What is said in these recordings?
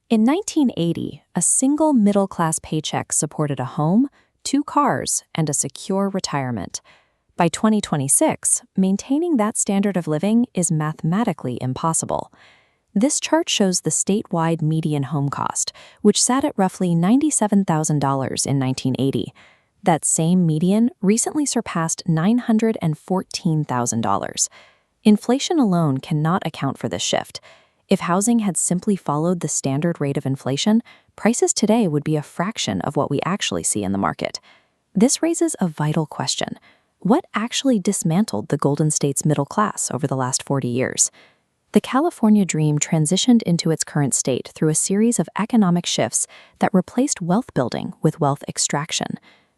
In 1980, a single middle-class paycheck supported a home, two cars, and a secure retirement. By 2026, maintaining that standard of living is mathematically impossible. This chart shows the statewide median home cost, which sat at roughly $97,000 in 1980. That same median recently surpassed $914,000. Inflation alone cannot account for this shift. If housing had simply followed the standard rate of inflation, prices today would be a fraction of what we actually see in the market. This raises a vital question. What actually dismantled the Golden State's middle class over the last 40 years? The California dream transitioned into its current state through a series of economic shifts that replaced wealth building with wealth extraction.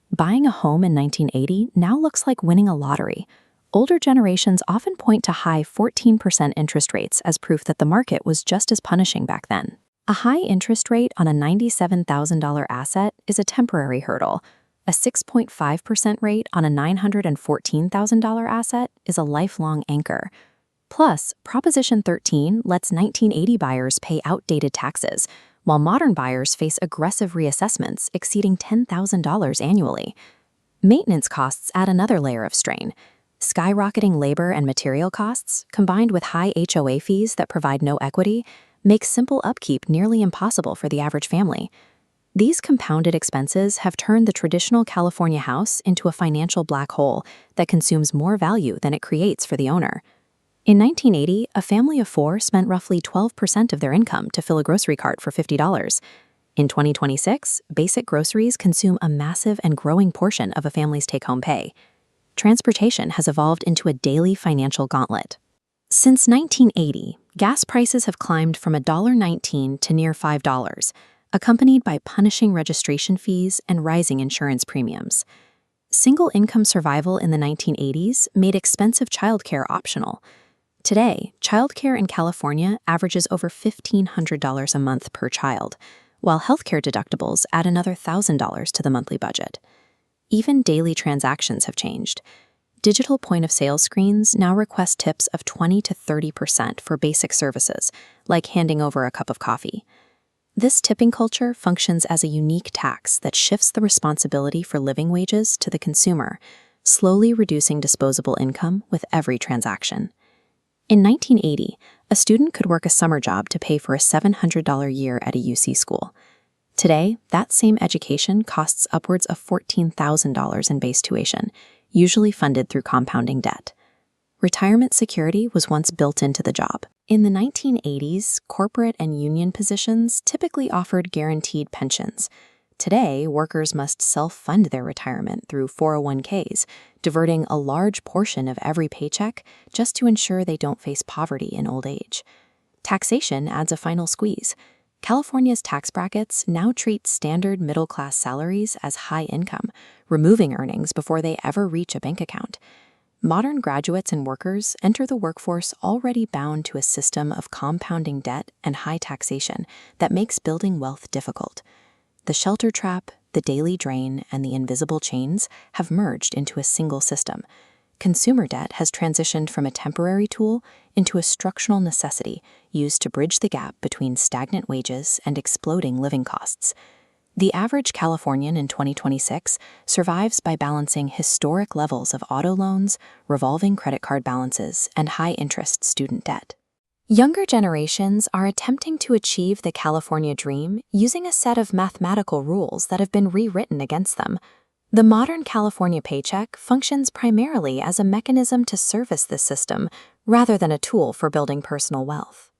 Buying a home in 1980 now looks like winning a lottery. Older generations often point to high 14% interest rates as proof that the market was just as punishing back then. A high interest rate on a $97,000 asset is a temporary hurdle. A 6.5% rate on a $914,000 asset is a lifelong anchor. Plus, Proposition 13 lets 1980 buyers pay outdated taxes, while modern buyers face aggressive reassessments exceeding $10,000 annually. Maintenance costs add another layer of strain. Skyrocketing labor and material costs, combined with high HOA fees that provide no equity, make simple upkeep nearly impossible for the average family. These compounded expenses have turned the traditional California house into a financial black hole that consumes more value than it creates for the owner. In 1980, a family of four spent roughly 12% of their income to fill a grocery cart for $50. In 2026, basic groceries consume a massive and growing portion of a family's take-home pay. Transportation has evolved into a daily financial gauntlet. Since 1980, gas prices have climbed from $1.19 to near $5, accompanied by punishing registration fees and rising insurance premiums. Single-income survival in the 1980s made expensive childcare optional. Today, childcare in California averages over $1,500 a month per child, while healthcare deductibles add another $1,000 to the monthly budget. Even daily transactions have changed. Digital point-of-sale screens now request tips of 20 to 30% for basic services, like handing over a cup of coffee. This tipping culture functions as a unique tax that shifts the responsibility for living wages to the consumer, slowly reducing disposable income with every transaction. In 1980, a student could work a summer job to pay for a $700 year at a UC school. Today, that same education costs upwards of $14,000 in base tuition, usually funded through compounding debt. Retirement security was once built into the job. In the 1980s, corporate and union positions typically offered guaranteed pensions. Today, workers must self-fund their retirement through 401ks, diverting a large portion of every paycheck just to ensure they don't face poverty in old age. Taxation adds a final squeeze. California's tax brackets now treat standard middle-class salaries as high income, removing earnings before they ever reach a bank account. Modern graduates and workers enter the workforce already bound to a system of compounding debt and high taxation that makes building wealth difficult. The shelter trap, the daily drain, and the invisible chains have merged into a single system. Consumer debt has transitioned from a temporary tool into a structural necessity used to bridge the gap between stagnant wages and exploding living costs. The average Californian in 2026 survives by balancing historic levels of auto loans, revolving credit card balances, and high-interest student debt. Younger generations are attempting to achieve the California dream using a set of mathematical rules that have been rewritten against them. The modern California paycheck functions primarily as a mechanism to service this system rather than a tool for building personal wealth.